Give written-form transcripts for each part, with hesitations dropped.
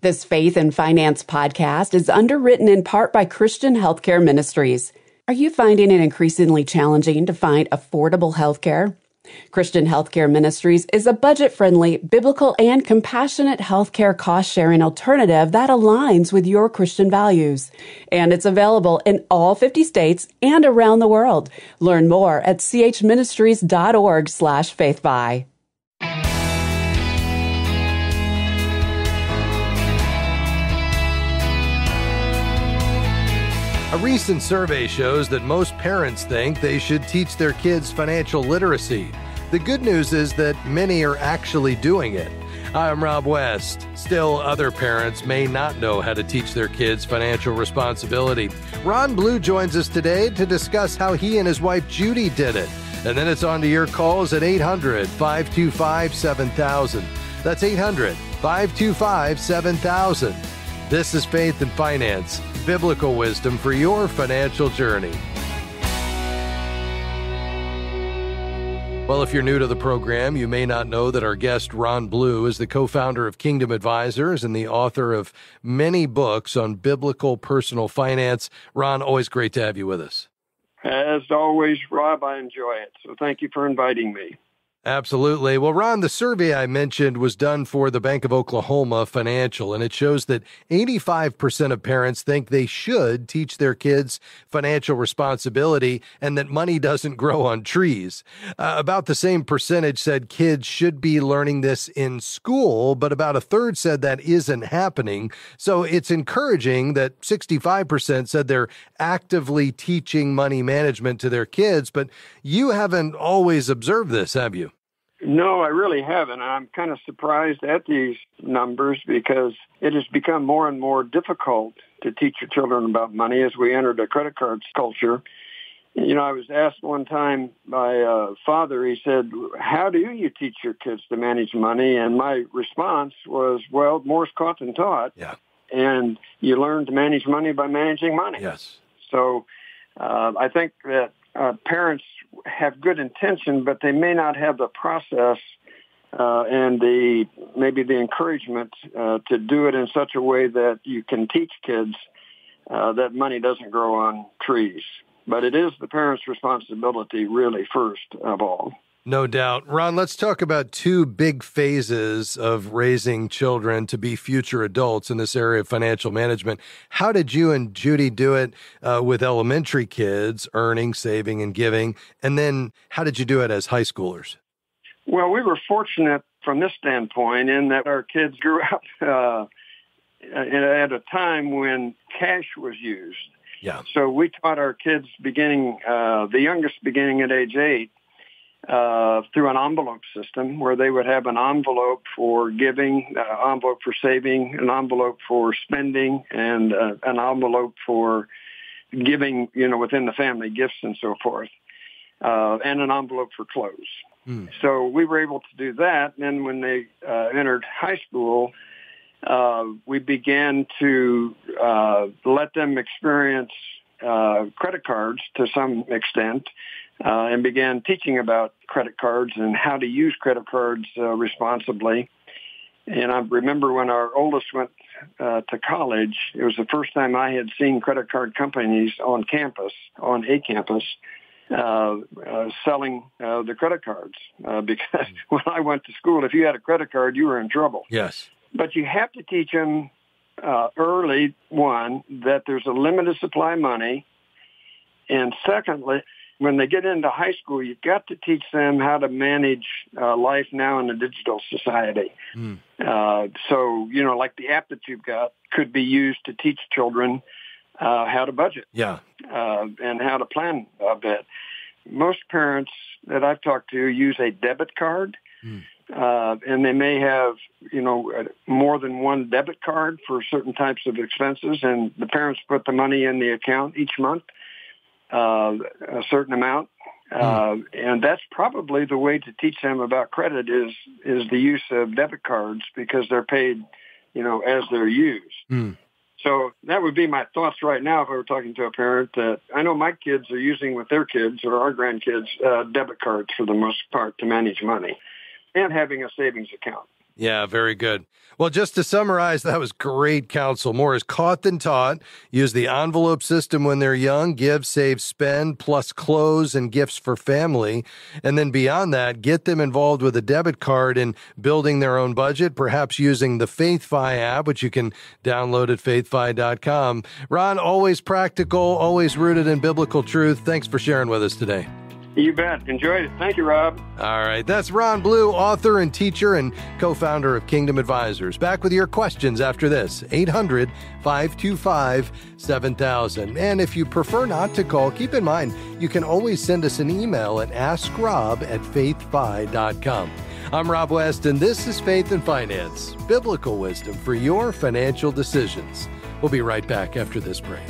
This Faith and Finance podcast is underwritten in part by Christian Healthcare Ministries. Are you finding it increasingly challenging to find affordable healthcare? Christian Healthcare Ministries is a budget-friendly, biblical, and compassionate healthcare cost-sharing alternative that aligns with your Christian values. And it's available in all 50 states and around the world. Learn more at chministries.org/faithfi. A recent survey shows that most parents think they should teach their kids financial literacy. The good news is that many are actually doing it. I'm Rob West. Still, other parents may not know how to teach their kids financial responsibility. Ron Blue joins us today to discuss how he and his wife Judy did it. And then it's on to your calls at 800-525-7000. That's 800-525-7000. This is Faith and Finance, biblical wisdom for your financial journey. Well, if you're new to the program, you may not know that our guest, Ron Blue, is the co-founder of Kingdom Advisors and the author of many books on biblical personal finance. Ron, always great to have you with us. As always, Rob, I enjoy it. So thank you for inviting me. Absolutely. Well, Ron, the survey I mentioned was done for the Bank of Oklahoma Financial, and it shows that 85% of parents think they should teach their kids financial responsibility and that money doesn't grow on trees. About the same percentage said kids should be learning this in school, but about a third said that isn't happening. So it's encouraging that 65% said they're actively teaching money management to their kids, but you haven't always observed this, have you? No, I really haven't. I'm kind of surprised at these numbers because it has become more and more difficult to teach your children about money as we enter the credit cards culture. You know, I was asked one time by a father, he said, how do you teach your kids to manage money? And my response was, well, more's caught than taught. Yeah. And you learn to manage money by managing money. Yes. So I think that parents have good intention, but they may not have the process and maybe the encouragement to do it in such a way that you can teach kids that money doesn't grow on trees. But it is the parents' responsibility, really, first of all. No doubt. Ron, let's talk about two big phases of raising children to be future adults in this area of financial management. How did you and Judy do it with elementary kids, earning, saving, and giving? And then how did you do it as high schoolers? Well, we were fortunate from this standpoint in that our kids grew up at a time when cash was used. Yeah. So we taught our kids the youngest beginning at age 8, through an envelope system where they would have an envelope for giving, an envelope for saving, an envelope for spending, and an envelope for giving, within the family, gifts and so forth, and an envelope for clothes. Mm. So we were able to do that. And then when they entered high school, we began to let them experience credit cards to some extent, and began teaching about credit cards and how to use credit cards responsibly. And I remember when our oldest went to college, it was the first time I had seen credit card companies on a campus, selling the credit cards. Because when I went to school, if you had a credit card, you were in trouble. Yes. But you have to teach them early, one, that there's a limited supply of money. And secondly, when they get into high school, you've got to teach them how to manage life now in a digital society. Mm. So, like the app that you've got could be used to teach children how to budget. Yeah. And how to plan a bit. Most parents that I've talked to use a debit card. Mm. And they may have, more than one debit card for certain types of expenses, and the parents put the money in the account each month, a certain amount. And that's probably the way to teach them about credit is the use of debit cards because they're paid, as they're used. Mm. So that would be my thoughts right now if I were talking to a parent that I know my kids are using with their kids or our grandkids debit cards for the most part to manage money and having a savings account. Yeah, very good. Well, just to summarize, that was great counsel. More is caught than taught. Use the envelope system when they're young. Give, save, spend, plus clothes and gifts for family. And then beyond that, get them involved with a debit card and building their own budget, perhaps using the FaithFi app, which you can download at faithfi.com. Ron, always practical, always rooted in biblical truth. Thanks for sharing with us today. You bet. Enjoyed it. Thank you, Rob. All right. That's Ron Blue, author and teacher and co-founder of Kingdom Advisors. Back with your questions after this. 800-525-7000. And if you prefer not to call, keep in mind, you can always send us an email at askrob@faithfi.com. I'm Rob West, and this is Faith and Finance, biblical wisdom for your financial decisions. We'll be right back after this break.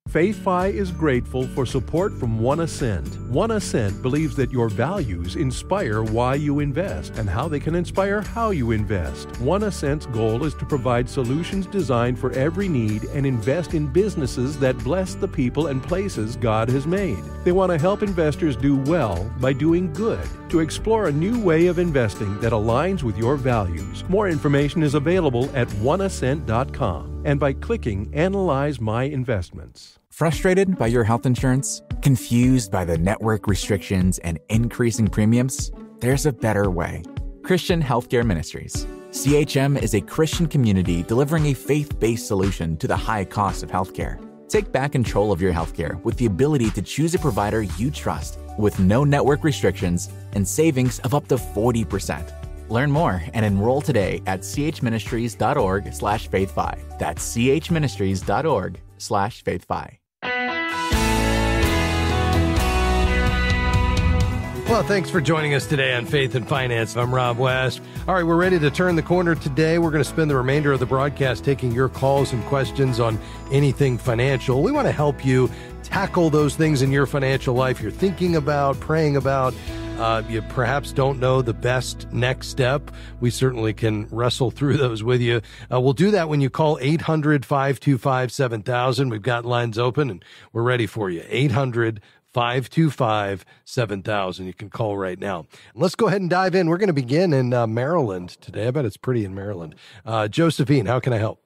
FaithFi is grateful for support from One Ascent. One Ascent believes that your values inspire why you invest and how they can inspire how you invest. One Ascent's goal is to provide solutions designed for every need and invest in businesses that bless the people and places God has made. They want to help investors do well by doing good, to explore a new way of investing that aligns with your values. More information is available at oneascent.com and by clicking Analyze My Investments. Frustrated by your health insurance? Confused by the network restrictions and increasing premiums? There's a better way. Christian Healthcare Ministries. CHM is a Christian community delivering a faith-based solution to the high cost of healthcare. Take back control of your healthcare with the ability to choose a provider you trust with no network restrictions and savings of up to 40%. Learn more and enroll today at chministries.org/faithfi. That's chministries.org/faithfi. Well, thanks for joining us today on Faith and Finance. I'm Rob West. All right, we're ready to turn the corner today. We're going to spend the remainder of the broadcast taking your calls and questions on anything financial. We want to help you tackle those things in your financial life you're thinking about, praying about. You perhaps don't know the best next step. We certainly can wrestle through those with you. We'll do that when you call 800-525-7000. We've got lines open and we're ready for you. 800-525-7000. You can call right now. Let's go ahead and dive in. We're going to begin in Maryland today. I bet it's pretty in Maryland. Josephine, how can I help?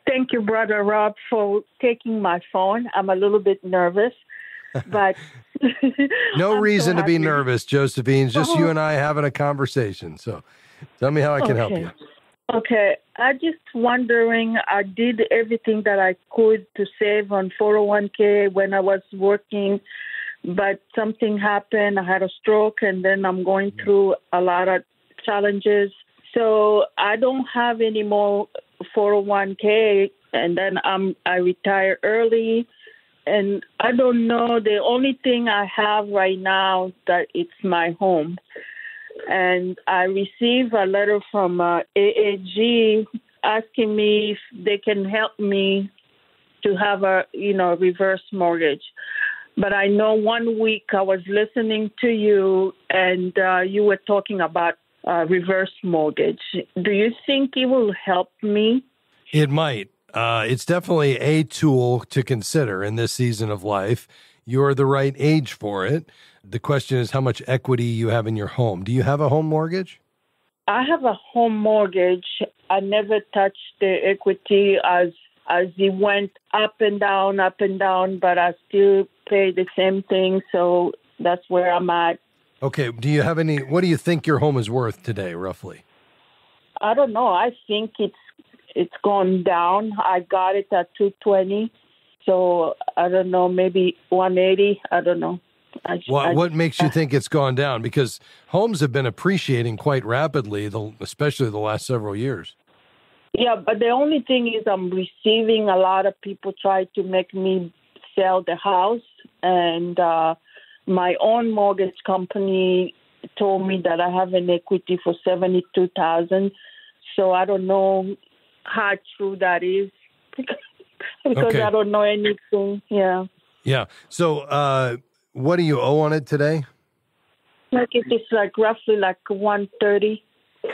Thank you, Brother Rob, for taking my phone. I'm a little bit nervous, but... No reason to be nervous, Josephine. Just you and I having a conversation. So tell me how I can help you. Okay. I just wondering, I did everything that I could to save on 401k when I was working, but something happened. I had a stroke, and then I'm going through a lot of challenges. So I don't have any more 401k, and then I retire early. And I don't know, the only thing I have right now that it's my home. And I received a letter from AAG asking me if they can help me to have a, reverse mortgage. But I know 1 week I was listening to you and you were talking about reverse mortgage. Do you think it will help me? It might. It's definitely a tool to consider in this season of life. You're the right age for it. The question is how much equity you have in your home. Do you have a home mortgage? I have a home mortgage. I never touched the equity as it went up and down, but I still pay the same thing. So that's where I'm at. Okay. Do you have what do you think your home is worth today, roughly? I don't know. I think it's gone down. I got it at 220. So I don't know, maybe 180. I don't know. What makes you think it's gone down? Because homes have been appreciating quite rapidly, especially the last several years. Yeah, but the only thing is I'm receiving a lot of people try to make me sell the house. And my own mortgage company told me that I have an equity for $72,000. So I don't know how true that is because okay. I don't know anything. Yeah. Yeah. So what do you owe on it today? It's roughly like 130.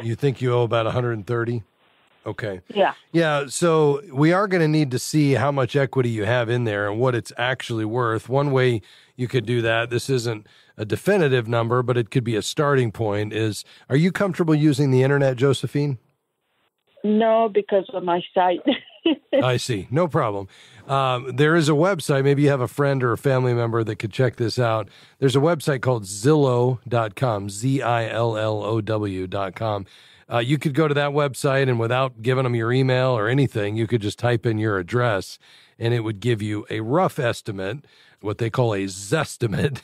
You think you owe about 130? Okay. Yeah. Yeah. So we are going to need to see how much equity you have in there and what it's actually worth. One way you could do that, this isn't a definitive number, but it could be a starting point, is, are you comfortable using the internet, Josephine? No, because of my sight. I see. No problem. There is a website. Maybe you have a friend or a family member that could check this out. There's a website called Zillow.com, Zillow.com. You could go to that website, and without giving them your email or anything, you could just type in your address, and it would give you a rough estimate, what they call a Zestimate,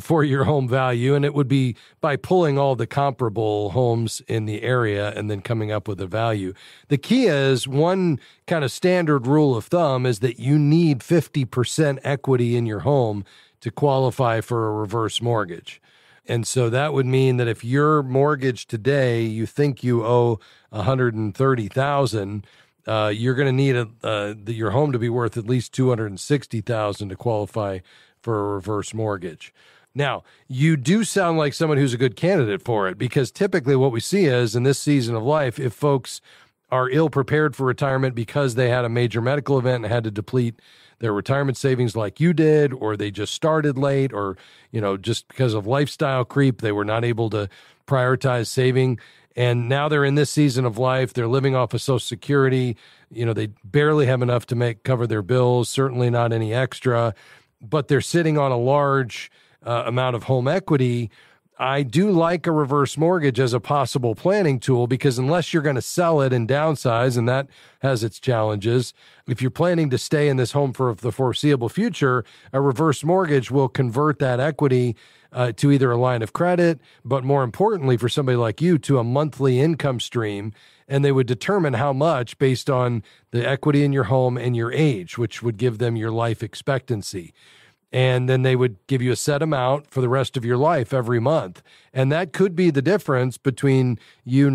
for your home value. And it would be by pulling all the comparable homes in the area and then coming up with a value. The key is, one kind of standard rule of thumb is that you need 50% equity in your home to qualify for a reverse mortgage. And so that would mean that if your mortgage today, you think you owe $130,000, you're going to need your home to be worth at least $260,000 to qualify for a reverse mortgage. Now, you do sound like someone who's a good candidate for it, because typically what we see is, in this season of life, if folks are ill prepared for retirement because they had a major medical event and had to deplete their retirement savings like you did, or they just started late, or, just because of lifestyle creep, they were not able to prioritize saving. And now they're in this season of life. They're living off of Social Security. They barely have enough to cover their bills, certainly not any extra, but they're sitting on a large amount of home equity. I do like a reverse mortgage as a possible planning tool, because unless you're going to sell it and downsize, and that has its challenges, if you're planning to stay in this home for the foreseeable future, a reverse mortgage will convert that equity to either a line of credit, but more importantly for somebody like you, to a monthly income stream. And they would determine how much based on the equity in your home and your age, which would give them your life expectancy. And then they would give you a set amount for the rest of your life every month. And that could be the difference between you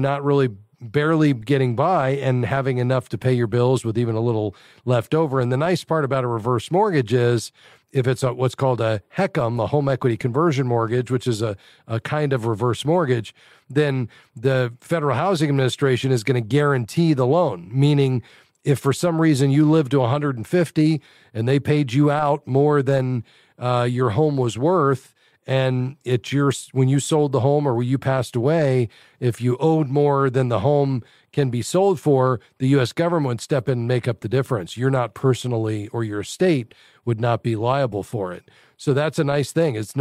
barely getting by and having enough to pay your bills with even a little left over. And the nice part about a reverse mortgage is, if it's what's called a HECM, a home equity conversion mortgage, which is a kind of reverse mortgage, then the Federal Housing Administration is going to guarantee the loan, meaning if for some reason you lived to 150 and they paid you out more than your home was worth, and it's yours when you sold the home or when you passed away, if you owed more than the home can be sold for, the U.S. government would step in and make up the difference. You're not personally, or your estate would not be liable for it. So that's a nice thing. It's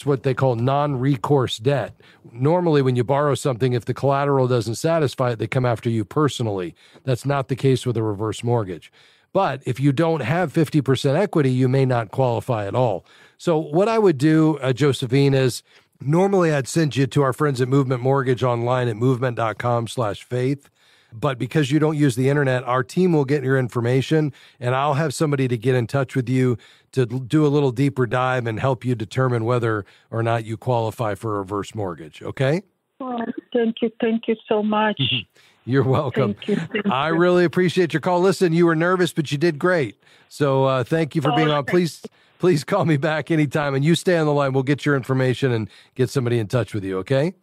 what they call non-recourse debt. Normally, when you borrow something, if the collateral doesn't satisfy it, they come after you personally. That's not the case with a reverse mortgage. But if you don't have 50% equity, you may not qualify at all. So what I would do, Josephine, is normally I'd send you to our friends at Movement Mortgage online at movement.com/faith. But because you don't use the internet, our team will get your information, and I'll have somebody to get in touch with you to do a little deeper dive and help you determine whether or not you qualify for a reverse mortgage. Okay? Oh, thank you. Thank you so much. You're welcome. Thank you. I really appreciate your call. Listen, you were nervous, but you did great. So thank you for being on. Please call me back anytime, and you stay on the line. We'll get your information and get somebody in touch with you, okay?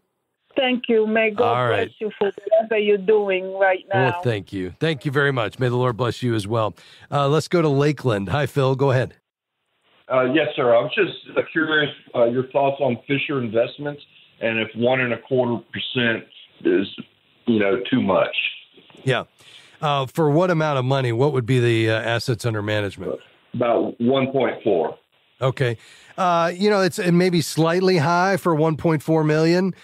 Thank you. May God bless you for whatever you're doing right now. Well, thank you. Thank you very much. May the Lord bless you as well. Let's go to Lakeland. Hi, Phil. Go ahead. Yes, sir. I was just curious your thoughts on Fisher Investments, and if 1.25% is, too much. Yeah. For what amount of money? What would be the assets under management? About 1.4. Okay. It may be slightly high for 1.4 million.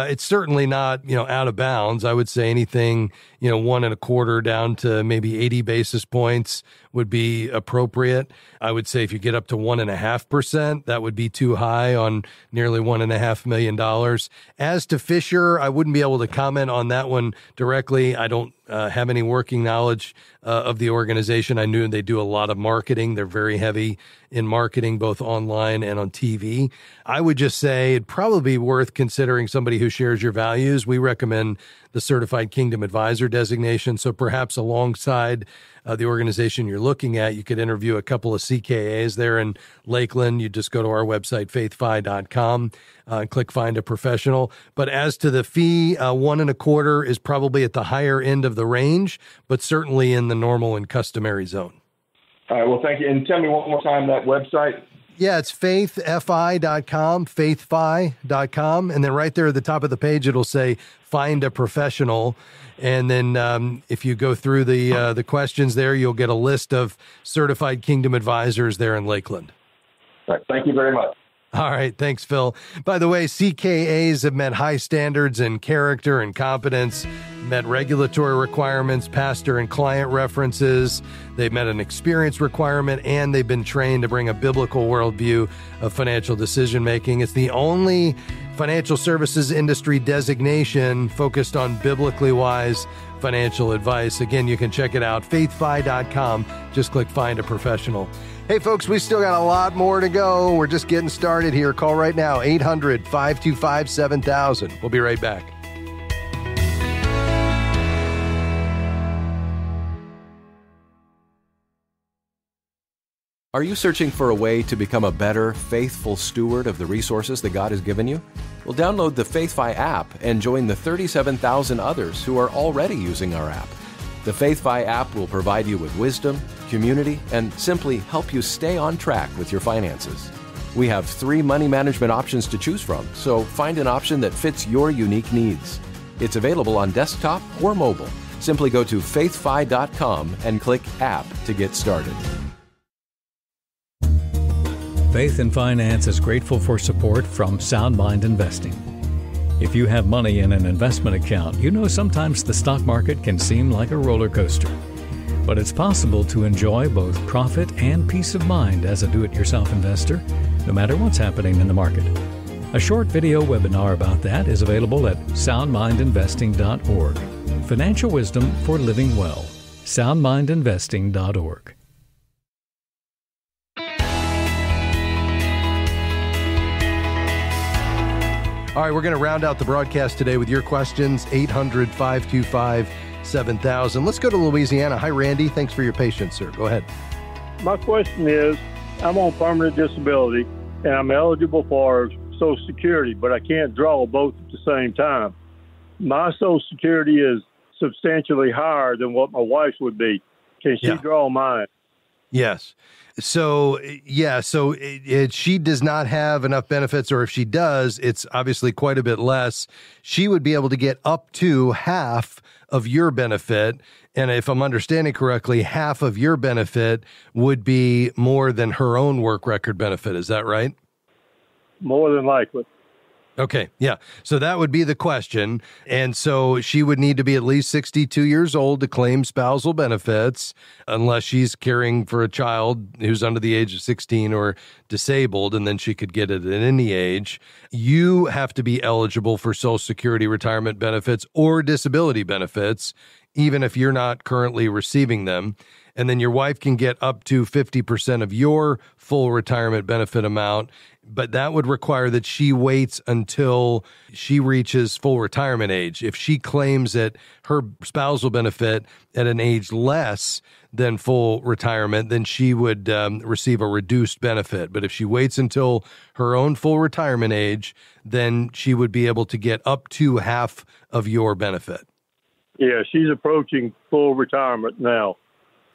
It's certainly not, out of bounds. I would say anything, 1.25 down to maybe 80 basis points would be appropriate. I would say if you get up to 1.5%, that would be too high on nearly $1.5 million. As to Fisher, I wouldn't be able to comment on that one directly. I don't have any working knowledge of the organization. I knew they do a lot of marketing. They're very heavy in marketing, both online online and on TV. I would just say it'd probably be worth considering somebody who shares your values. We recommend the Certified Kingdom Advisor designation. So perhaps alongside the organization you're looking at, you could interview a couple of CKAs there in Lakeland. You just go to our website, faithfi.com, and click Find a Professional. But as to the fee, 1.25% is probably at the higher end of the range, but certainly in the normal and customary zone. All right. Well, thank you. And tell me one more time that website. Yeah, it's faithfi.com, faithfi.com. And then right there at the top of the page, it'll say Find a Professional. And then if you go through the questions there, you'll get a list of Certified Kingdom Advisors there in Lakeland. All right. Thank you very much. All right. Thanks, Phil. By the way, CKAs have met high standards in character and competence, met regulatory requirements, pastor and client references. They've met an experience requirement, and they've been trained to bring a biblical worldview of financial decision-making. It's the only financial services industry designation focused on biblically wise financial advice. Again, you can check it out, faithfi.com. Just click Find a Professional. Hey, folks, we still got a lot more to go. We're just getting started here. Call right now, 800-525-7000. We'll be right back. Are you searching for a way to become a better, faithful steward of the resources that God has given you? Well, download the FaithFi app and join the 37,000 others who are already using our app. The FaithFi app will provide you with wisdom, community, and simply help you stay on track with your finances. We have 3 money management options to choose from, so find an option that fits your unique needs. It's available on desktop or mobile. Simply go to faithfi.com and click App to get started. Faith and Finance is grateful for support from Sound Mind Investing. If you have money in an investment account, you know sometimes the stock market can seem like a roller coaster. But it's possible to enjoy both profit and peace of mind as a do-it-yourself investor, no matter what's happening in the market. A short video webinar about that is available at soundmindinvesting.org. Financial wisdom for living well. soundmindinvesting.org. All right, we're going to round out the broadcast today with your questions, 800-525-7000. Let's go to Louisiana. Hi, Randy. Thanks for your patience, sir. Go ahead. My question is, I'm on permanent disability, and I'm eligible for Social Security, but I can't draw both at the same time. My Social Security is substantially higher than what my wife's would be. Can she draw mine? Yes. So she does not have enough benefits, or if she does, it's obviously quite a bit less. She would be able to get up to half of your benefit. And if I'm understanding correctly, half of your benefit would be more than her own work record benefit. Is that right? More than likely. Okay. Yeah. So that would be the question. And so she would need to be at least 62 years old to claim spousal benefits, unless she's caring for a child who's under the age of 16 or disabled, and then she could get it at any age. You have to be eligible for Social Security retirement benefits or disability benefits, even if you're not currently receiving them. And then your wife can get up to 50% of your full retirement benefit amount, but that would require that she waits until she reaches full retirement age. If she claims that her spousal benefit at an age less than full retirement, then she would receive a reduced benefit. But if she waits until her own full retirement age, then she would be able to get up to half of your benefit. Yeah, she's approaching full retirement now.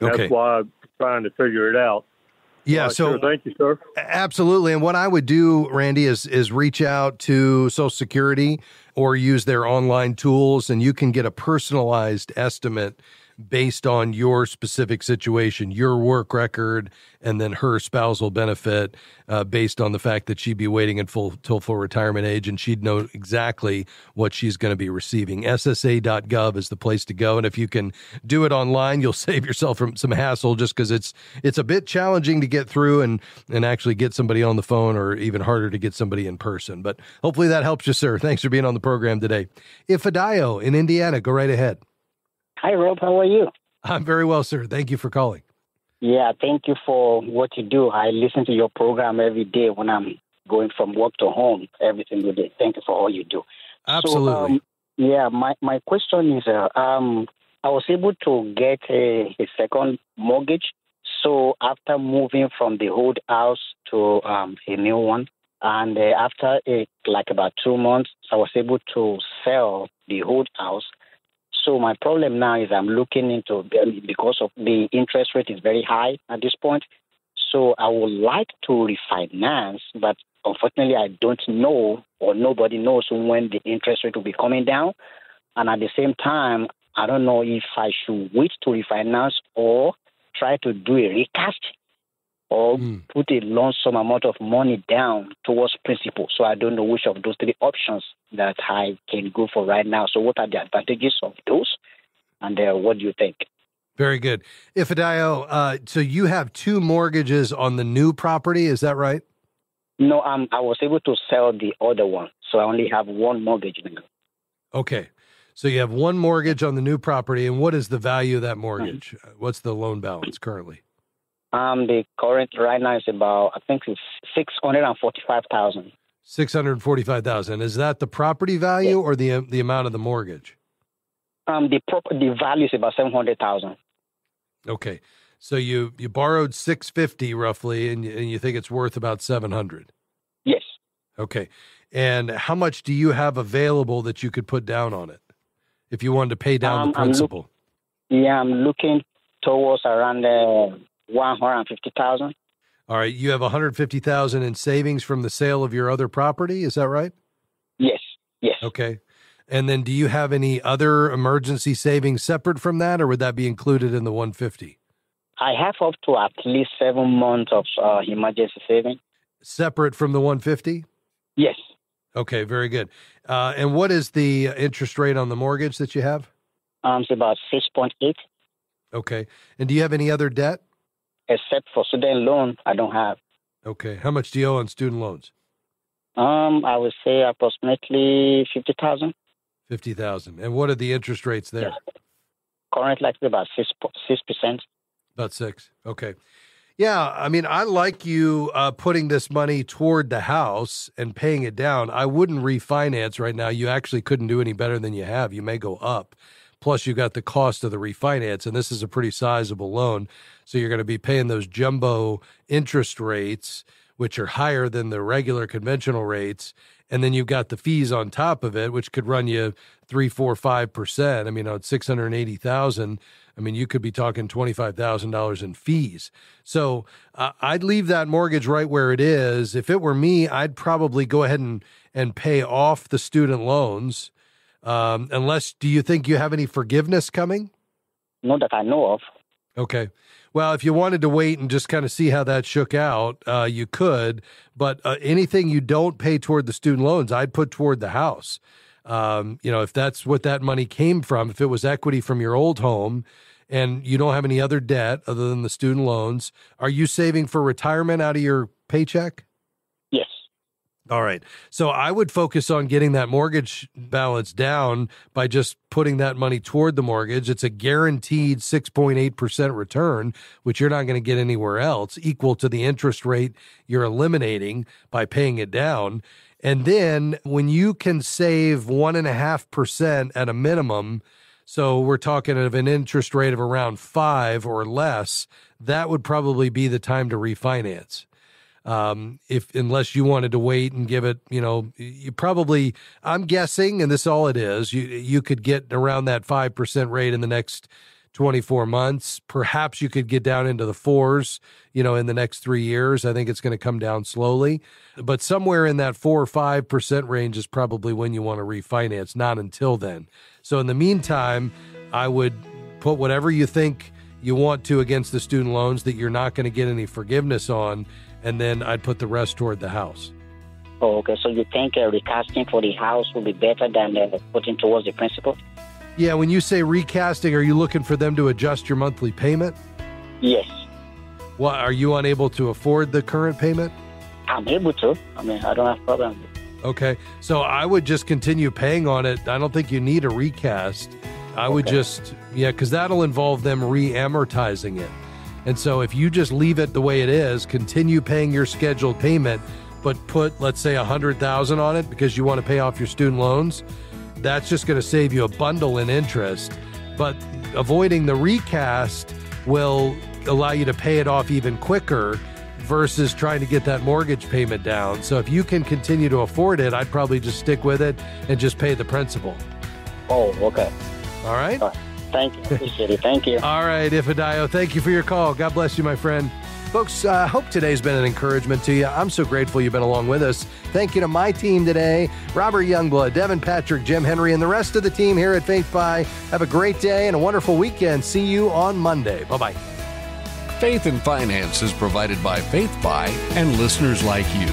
That's why I'm trying to figure it out. Yeah. So sure. Thank you, sir. Absolutely. And what I would do, Randy, is reach out to Social Security or use their online tools, and you can get a personalized estimate based on your specific situation, your work record, and then her spousal benefit based on the fact that she'd be waiting till full retirement age, and she'd know exactly what she's going to be receiving. SSA.gov is the place to go. And if you can do it online, you'll save yourself from some hassle, just because it's a bit challenging to get through and actually get somebody on the phone, or even harder to get somebody in person. But hopefully that helps you, sir. Thanks for being on the program today. Ifedayo in Indiana, go right ahead. Hi, Rob. How are you? I'm very well, sir. Thank you for calling. Yeah, thank you for what you do. I listen to your program every day when I'm going from work to home every single day. Thank you for all you do. Absolutely. So, my question is, I was able to get a second mortgage. So after moving from the old house to a new one, and after about 2 months, I was able to sell the old house. So my problem now is I'm looking into, because of the interest rate is very high at this point. So I would like to refinance, but unfortunately I don't know, or nobody knows when the interest rate will be coming down. And at the same time, I don't know if I should wait to refinance or try to do a recast or put a lump sum amount of money down towards principal. So I don't know which of those three options that I can go for right now. So what are the advantages of those? And what do you think? Very good. Ifedayo, so you have 2 mortgages on the new property, is that right? No, I was able to sell the other one. So I only have 1 mortgage now. Okay. So you have 1 mortgage on the new property, and what is the value of that mortgage? What's the loan balance currently? The current right now is about, I think it's $645,000. $645,000. Is that the property value or the amount of the mortgage? The value is about $700,000. Okay. So you borrowed $650 roughly, and you think it's worth about $700. Yes. Okay. And how much do you have available that you could put down on it if you wanted to pay down the principal? I'm looking towards around $150,000. All right. You have $150,000 in savings from the sale of your other property. Is that right? Yes. Yes. Okay. And then do you have any other emergency savings separate from that, or would that be included in the $150,000? I have up to at least 7 months of emergency savings. Separate from the $150,000? Yes. Okay, very good. And what is the interest rate on the mortgage that you have? It's about 6.8. Okay. And do you have any other debt? Except for student loan, I don't have. Okay. How much do you owe on student loans? I would say approximately $50,000. $50,000. And what are the interest rates there? Yeah. Currently, about 6%. About 6. Okay. Yeah, I mean, I like you putting this money toward the house and paying it down. I wouldn't refinance right now. You actually couldn't do any better than you have. You may go up. Plus, you got the cost of the refinance, and this is a pretty sizable loan. So you're going to be paying those jumbo interest rates, which are higher than the regular conventional rates. And then you've got the fees on top of it, which could run you 3%, 4%, 5%. I mean, on $680,000, I mean, you could be talking $25,000 in fees. So I'd leave that mortgage right where it is. If it were me, I'd probably go ahead and pay off the student loans. Unless, do you think you have any forgiveness coming? Not that I know of. Okay. Well, if you wanted to wait and just kind of see how that shook out, you could. But anything you don't pay toward the student loans, I'd put toward the house. If that's what that money came from, if it was equity from your old home and you don't have any other debt other than the student loans, are you saving for retirement out of your paycheck? Yes. All right. So I would focus on getting that mortgage balance down by just putting that money toward the mortgage. It's a guaranteed 6.8% return, which you're not going to get anywhere else, equal to the interest rate you're eliminating by paying it down. And then when you can save 1.5% at a minimum, so we're talking of an interest rate of around 5 or less, that would probably be the time to refinance. Unless you wanted to wait and give it, you probably, I'm guessing, and this is all it is, you could get around that 5% rate in the next 24 months. Perhaps you could get down into the 4s, in the next 3 years. I think it's going to come down slowly, but somewhere in that 4 or 5% range is probably when you want to refinance, not until then. So in the meantime, I would put whatever you think you want to against the student loans that you're not going to get any forgiveness on, and then I'd put the rest toward the house. Oh, okay. So you think recasting for the house will be better than putting towards the principal? Yeah, when you say recasting, are you looking for them to adjust your monthly payment? Yes. Well, are you unable to afford the current payment? I'm able to. I don't have a problem. Okay. So I would just continue paying on it. I don't think you need a recast. I would just, because that'll involve them re-amortizing it. And so if you just leave it the way it is, continue paying your scheduled payment, but put, let's say, $100,000 on it because you want to pay off your student loans, that's just going to save you a bundle in interest. But avoiding the recast will allow you to pay it off even quicker versus trying to get that mortgage payment down. So if you can continue to afford it, I'd probably just stick with it and just pay the principal. Oh, okay. All right? Thank you. Appreciate it. Thank you. All right, Ifedayo, thank you for your call. God bless you, my friend. Folks, I hope today's been an encouragement to you. I'm so grateful you've been along with us. Thank you to my team today, Robert Youngblood, Devin Patrick, Jim Henry, and the rest of the team here at FaithFi. Have a great day and a wonderful weekend. See you on Monday. Bye-bye. Faith and Finance is provided by FaithFi and listeners like you.